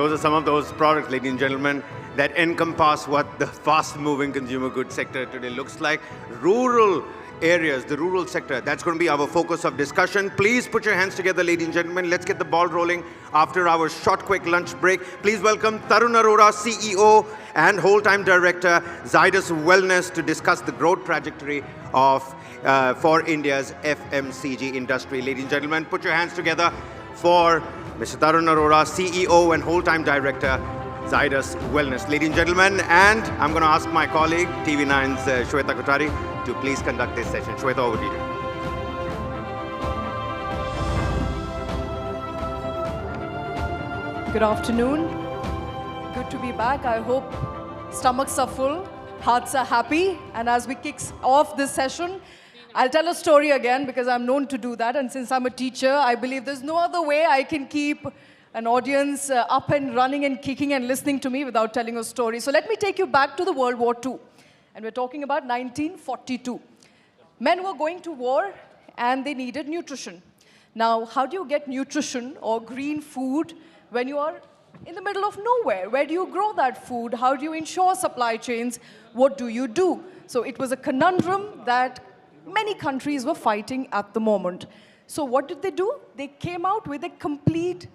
Those are some of those products, ladies and gentlemen, that encompass what the fast-moving consumer goods sector today looks like. Rural areas, the rural sector, that's going to be our focus of discussion. Please put your hands together, ladies and gentlemen. Let's get the ball rolling after our short, quick lunch break. Please welcome Tarun Arora, CEO and whole-time director, Zydus Wellness, to discuss the growth trajectory of for India's FMCG industry. Ladies and gentlemen, put your hands together for Mr. Tarun Arora, CEO and whole-time director, Zydus Wellness. Ladies and gentlemen, and I'm going to ask my colleague, TV9's Shweta Kothari, to please conduct this session. Shweta, over to you. Good afternoon. Good to be back. I hope stomachs are full, hearts are happy, and as we kick off this session, I'll tell a story again because I'm known to do that, and since I'm a teacher, I believe there's no other way I can keep an audience up and running and kicking and listening to me without telling a story. So let me take you back to the World War II. And we're talking about 1942. Men were going to war and they needed nutrition. Now, how do you get nutrition or green food when you are in the middle of nowhere? Where do you grow that food? How do you ensure supply chains? What do you do? So it was a conundrum that many countries were fighting at the moment. So what did they do? They came out with a complete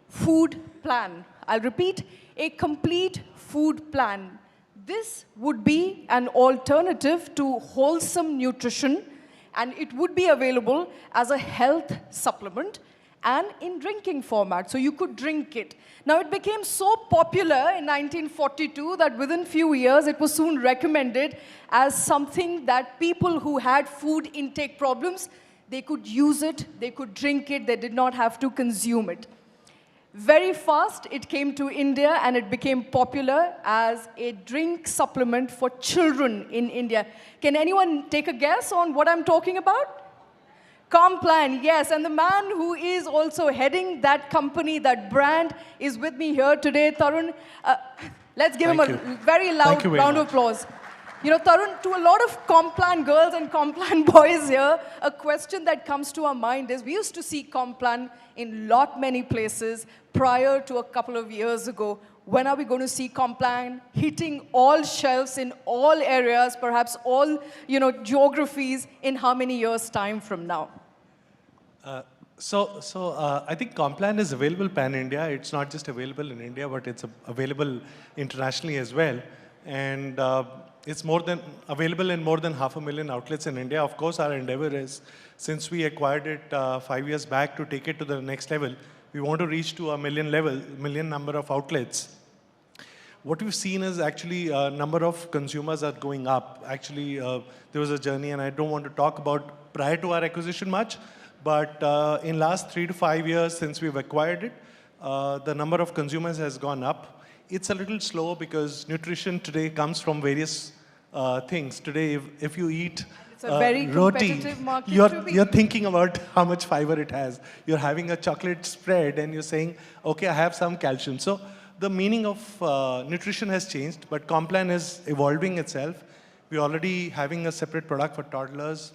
food plan. I'll repeat, a complete food plan. This would be an alternative to wholesome nutrition, and it would be available as a health supplement and in drinking format, so you could drink it. Now, it became so popular in 1942 that within few years, it was soon recommended as something that people who had food intake problems, they could use it, they could drink it, they did not have to consume it. Very fast, it came to India and it became popular as a drink supplement for children in India. Can anyone take a guess on what I'm talking about? Complan, yes, and the man who is also heading that company, that brand, is with me here today. Tarun, let's give him a very loud round of applause. You know, Tarun, to a lot of Complan girls and Complan boys here, a question that comes to our mind is, we used to see Complan in many places prior to a couple of years ago. When are we going to see Complan hitting all shelves in all areas, perhaps all, geographies, in how many years' time from now? I think Complan is available pan-India. It's not just available in India, but it's available internationally as well. And it's available in more than 500,000 outlets in India. Of course, our endeavor is, since we acquired it 5 years back, to take it to the next level. We want to reach to a million number of outlets. What we've seen is actually number of consumers are going up. Actually, there was a journey, and I don't want to talk about prior to our acquisition much, but in last 3 to 5 years since we've acquired it, the number of consumers has gone up. It's a little slow because nutrition today comes from various things. Today, if you eat it's a very competitive market you're thinking about how much fiber it has. You're having a chocolate spread and you're saying, okay, I have some calcium. So the meaning of nutrition has changed, but Complan is evolving itself. We're already having a separate product for toddlers.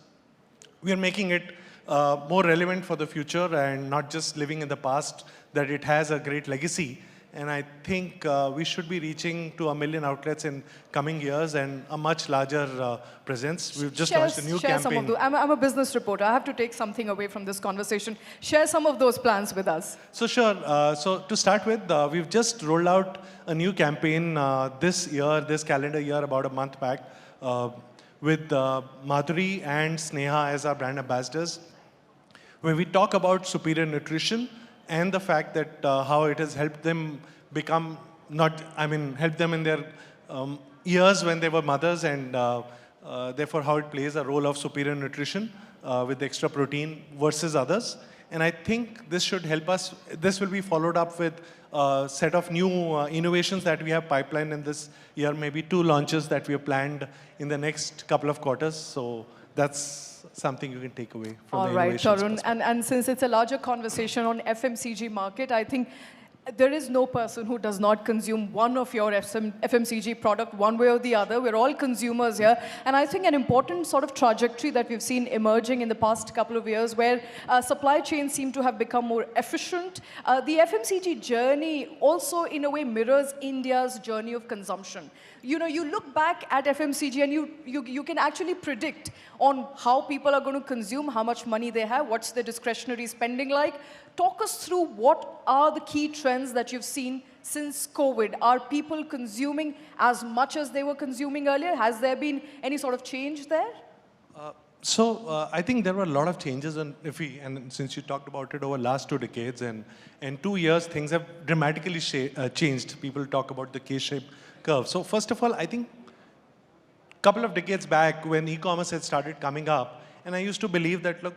We're making it more relevant for the future and not just living in the past, that it has a great legacy. And I think we should be reaching to 1 million outlets in coming years and a much larger presence. We've just launched a new campaign. Some of those. I'm a business reporter. I have to take something away from this conversation. Share some of those plans with us. So sure. So to start with, we've just rolled out a new campaign this calendar year, about a month back, with Madhuri and Sneha as our brand ambassadors, where we talk about superior nutrition and the fact that how it has helped them become helped them in their years when they were mothers, and therefore how it plays a role of superior nutrition with extra protein versus others. And I think this should help us. This will be followed up with a set of new innovations that we have pipelined in this year, maybe 2 launches that we have planned in the next couple of quarters. So that's something you can take away from the innovations. All right, Tarun, and since it's a larger conversation on FMCG market, I think There is no person who does not consume one of your FMCG product one way or the other. We're all consumers here. And I think an important sort of trajectory that we've seen emerging in the past couple of years where supply chains seem to have become more efficient. The FMCG journey also in a way mirrors India's journey of consumption. You know, you look back at FMCG and you can actually predict on how people are going to consume, how much money they have, what's their discretionary spending like. Talk us through what are the key trends that you've seen since COVID. Are people consuming as much as they were consuming earlier? Has there been any sort of change there? I think there were a lot of changes in IFI, and since you talked about it over the last 2 decades, and in 2 years, things have dramatically changed. People talk about the K-shaped curve. So first of all, I think a couple of decades back when e-commerce had started coming up, and I used to believe that, look,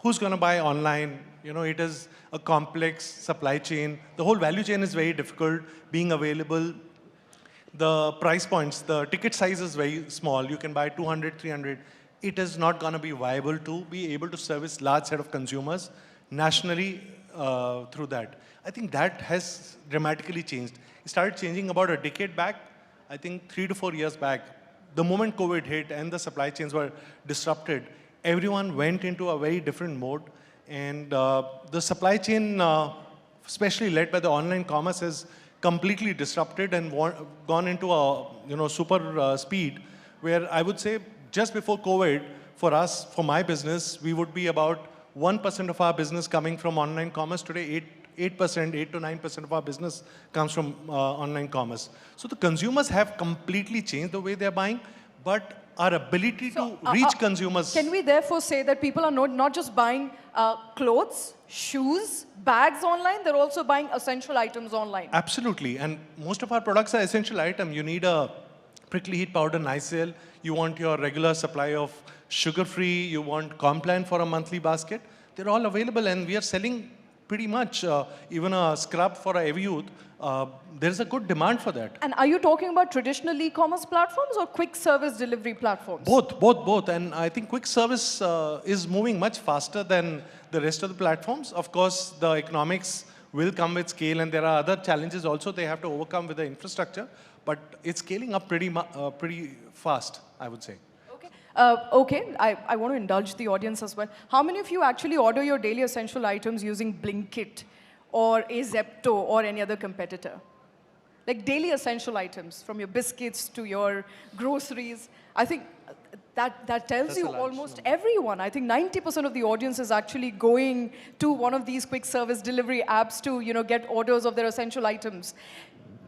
who's going to buy online? You know, it is a complex supply chain. The whole value chain is very difficult, being available. The price points, the ticket size is very small. You can buy 200, 300. It is not going to be viable to be able to service large set of consumers nationally through that. I think that has dramatically changed. It started changing about a decade back, I think 3 to 4 years back. The moment COVID hit and the supply chains were disrupted, everyone went into a very different mode. And the supply chain, especially led by the online commerce, has completely disrupted and gone into a super speed, where I would say just before COVID, for us, for my business, we would be about 1% of our business coming from online commerce. Today, 8 to 9% of our business comes from online commerce. So the consumers have completely changed the way they're buying, but our ability to reach consumers. Can we therefore say that people are not just buying clothes, shoes, bags online, they're also buying essential items online? Absolutely. And most of our products are essential items. You need a prickly heat powder, Nicel. You want your regular supply of sugar-free. You want Complan for a monthly basket. They're all available, and we are selling pretty much even a scrub for a heavy youth. There's a good demand for that. And are you talking about traditional e-commerce platforms or quick service delivery platforms? Both. And I think quick service is moving much faster than the rest of the platforms. Of course, the economics will come with scale, and there are other challenges also they have to overcome with the infrastructure. But it's scaling up pretty fast, I would say. Okay, I want to indulge the audience as well. How many of you actually order your daily essential items using Blinkit or a Zepto or any other competitor? Like daily essential items, from your biscuits to your groceries. I think that tells you almost everyone. I think 90% of the audience is actually going to one of these quick service delivery apps to get orders of their essential items.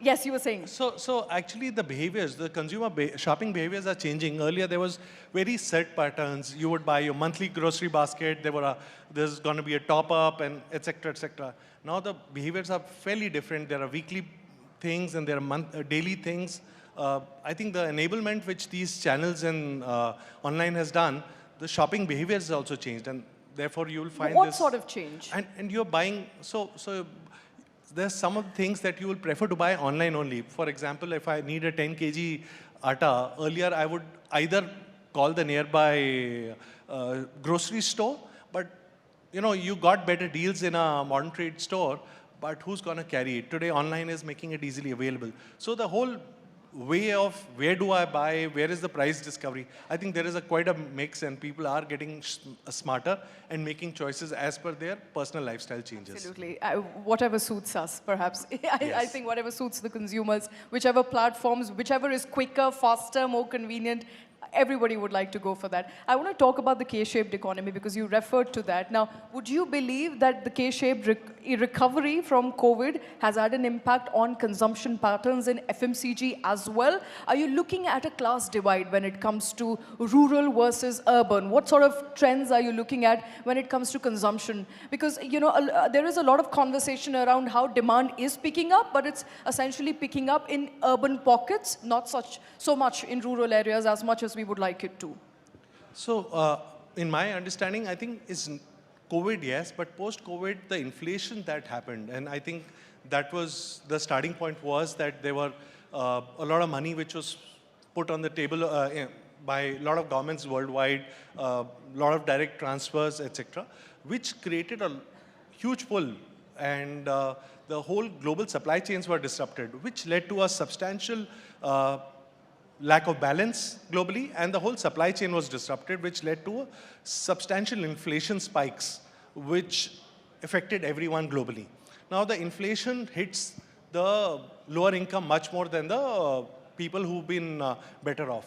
Yes, you were saying. So actually the behaviors, the consumer shopping behaviors are changing. Earlier there was very set patterns. You would buy your monthly grocery basket. There's going to be a top up and etc. etc. Now the behaviors are fairly different. There are weekly things and there are daily things. I think the enablement which these channels and online has done, the shopping behavior has also changed, and therefore you will find what sort of change? And you're buying so. There's some of the things that you will prefer to buy online only. For example, if I need a 10 kg atta, earlier I would either call the nearby grocery store, but you got better deals in a modern trade store, but who's going to carry it? Today, online is making it easily available. So the whole way of where do I buy, where is the price discovery, I think there is quite a mix, and people are getting smarter and making choices as per their personal lifestyle changes. Absolutely. Whatever suits us, perhaps. Yes. I think whatever suits the consumers, whichever platforms, whichever is quicker, faster, more convenient, everybody would like to go for that. I want to talk about the K-shaped economy because you referred to that. Now, would you believe that the K-shaped recovery from COVID has had an impact on consumption patterns in FMCG as well? Are you looking at a class divide when it comes to rural versus urban? What sort of trends are you looking at when it comes to consumption? Because, there is a lot of conversation around how demand is picking up, but it's essentially picking up in urban pockets, not so much in rural areas as much as we would like it to. So, in my understanding, I think it's COVID, yes, but post-COVID, the inflation that happened, and I think that was the starting point, was that there were a lot of money which was put on the table by a lot of governments worldwide, a lot of direct transfers, etc., which created a huge pull and the whole global supply chains were disrupted, which led to a substantial lack of balance globally, and the whole supply chain was disrupted, which led to substantial inflation spikes, which affected everyone globally. Now the inflation hits the lower income much more than the people who've been better off.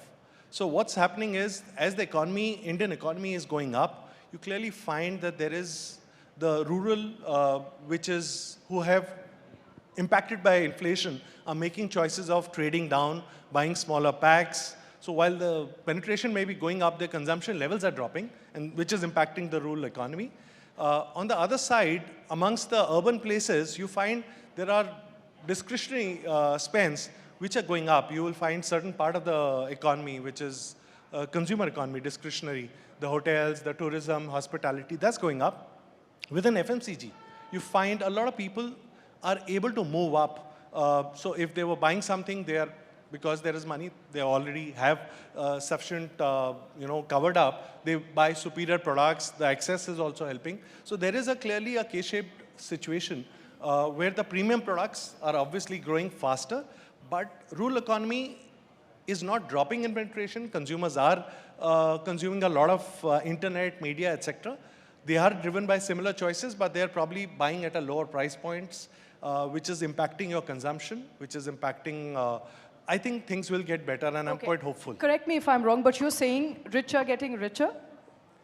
So what's happening is, as the economy, Indian economy is going up, you clearly find that there is the rural, who have impacted by inflation, are making choices of trading down, buying smaller packs. So while the penetration may be going up, their consumption levels are dropping, and which is impacting the rural economy. On the other side, amongst the urban places, you find there are discretionary spends which are going up. You will find certain part of the economy, which is consumer economy, discretionary, the hotels, the tourism, hospitality, that's going up. Within FMCG, you find a lot of people are able to move up. So if they were buying something, they are, because there is money, they already have sufficient, covered up. They buy superior products. The access is also helping. So there is clearly a K-shaped situation where the premium products are obviously growing faster, but rural economy is not dropping in penetration. Consumers are consuming a lot of internet, media, etc. They are driven by similar choices, but they are probably buying at a lower price points, which is impacting your consumption, which is impacting. I think things will get better, and I'm quite hopeful. Correct me if I'm wrong, but you're saying rich are getting richer.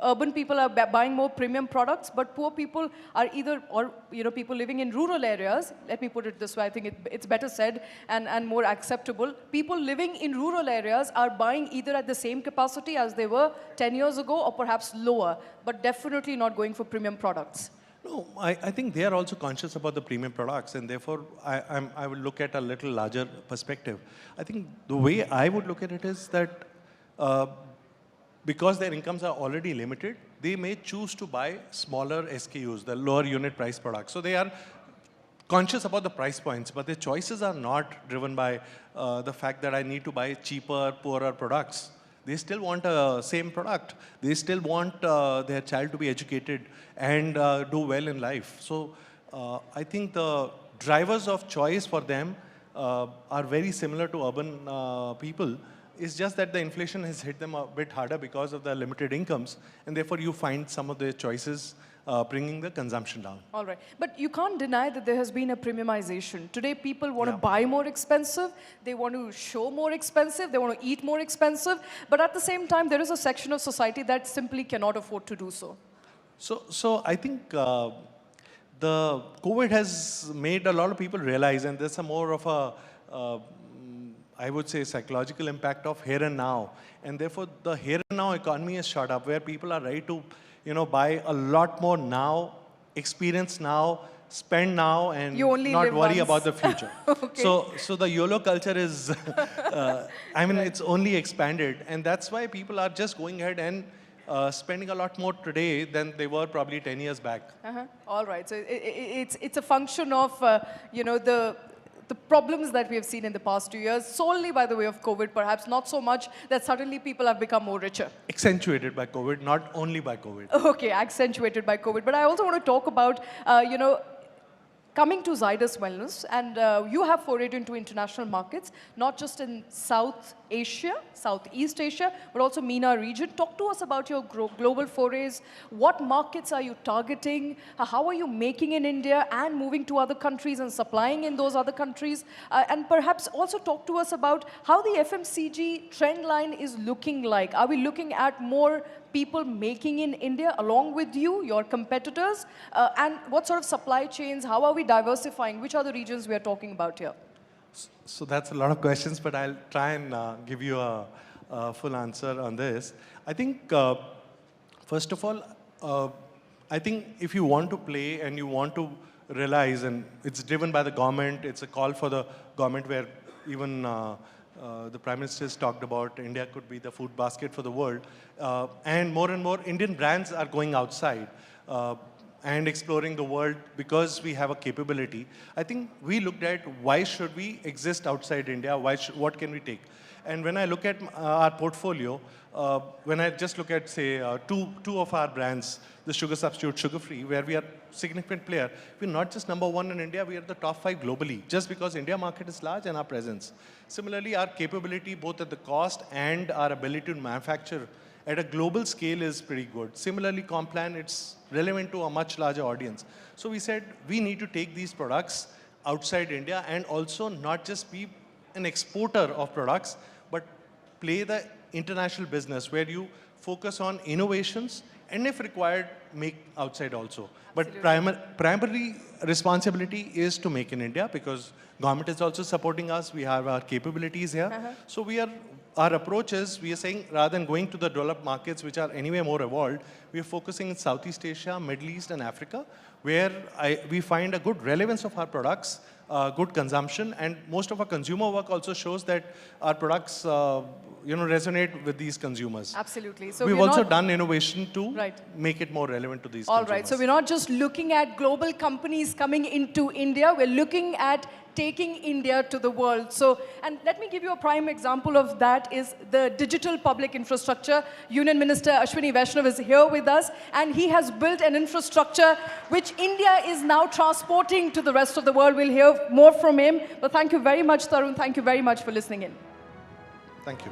Urban people are buying more premium products, but poor people are people living in rural areas. Let me put it this way, I think it's better said and more acceptable. People living in rural areas are buying either at the same capacity as they were 10 years ago or perhaps lower, but definitely not going for premium products. No, I think they are also conscious about the premium products, and therefore I will look at a little larger perspective. I think the way I would look at it is that because their incomes are already limited, they may choose to buy smaller SKUs, the lower unit price products. So they are conscious about the price points, but their choices are not driven by the fact that I need to buy cheaper, poorer products. They still want a same product. They still want their child to be educated and do well in life. So I think the drivers of choice for them are very similar to urban people. It's just that the inflation has hit them a bit harder because of the limited incomes, and therefore you find some of their choices bringing the consumption down. All right. But you can't deny that there has been a premiumization. Today, people want to buy more expensive. They want to show more expensive. They want to eat more expensive. But at the same time, there is a section of society that simply cannot afford to do so. So I think the COVID has made a lot of people realize, and there's a more of a I would say psychological impact of here and now. And therefore, the here and now economy has shot up, where people are ready to buy a lot more now, experience now, spend now, and not worry about the future. So the YOLO culture is, it's only expanded. And that's why people are just going ahead and spending a lot more today than they were probably 10 years back. All right. So it's a function of, the problems that we have seen in the past 2 years, solely by the way of COVID, perhaps not so much that suddenly people have become more richer. Accentuated by COVID, not only by COVID. Okay, accentuated by COVID. But I also want to talk about, coming to Zydus Wellness, and you have forayed into international markets, not just in South Asia, Southeast Asia, but also MENA region. Talk to us about your global forays. What markets are you targeting? How are you making in India and moving to other countries and supplying in those other countries? And perhaps also talk to us about how the FMCG trend line is looking like. Are we looking at more people making in India along with you, your competitors? And what sort of supply chains? How are we diversifying? Which are the regions we are talking about here? So that's a lot of questions, but I'll try and give you a full answer on this. I think, first of all, I think if you want to play and you want to realize, and it's driven by the government, it's a call for the government where even the Prime Minister has talked about India could be the food basket for the world. And more Indian brands are going outside and exploring the world because we have a capability. I think we looked at why should we exist outside India, what can we take? And when I look at our portfolio, when I just look at, say, two of our brands, the sugar substitute, sugar-free, where we are significant player, we're not just number one in India, we are the top 5 globally, just because India market is large and our presence. Similarly, our capability, both at the cost and our ability to manufacture at a global scale is pretty good. Similarly, Complan, it's relevant to a much larger audience. So we said we need to take these products outside India and also not just be an exporter of products, but play the international business where you focus on innovations and if required, make outside also. But primary responsibility is to make in India because government is also supporting us. We have our capabilities here. So our approach is, we are saying rather than going to the developed markets, which are anyway more evolved, we are focusing in Southeast Asia, Middle East and Africa, where we find a good relevance of our products, good consumption, and most of our consumer work also shows that our products resonate with these consumers. Absolutely. So we've also done innovation to right. make it more relevant to these All consumers. right. So we're not just looking at global companies coming into India, we're looking at taking India to the world. So, and let me give you a prime example of that is the digital public infrastructure. Union Minister Ashwini Vaishnav is here with us, and he has built an infrastructure which India is now transporting to the rest of the world. We'll hear more from him. But thank you very much, Tarun. Thank you very much for listening in. Thank you.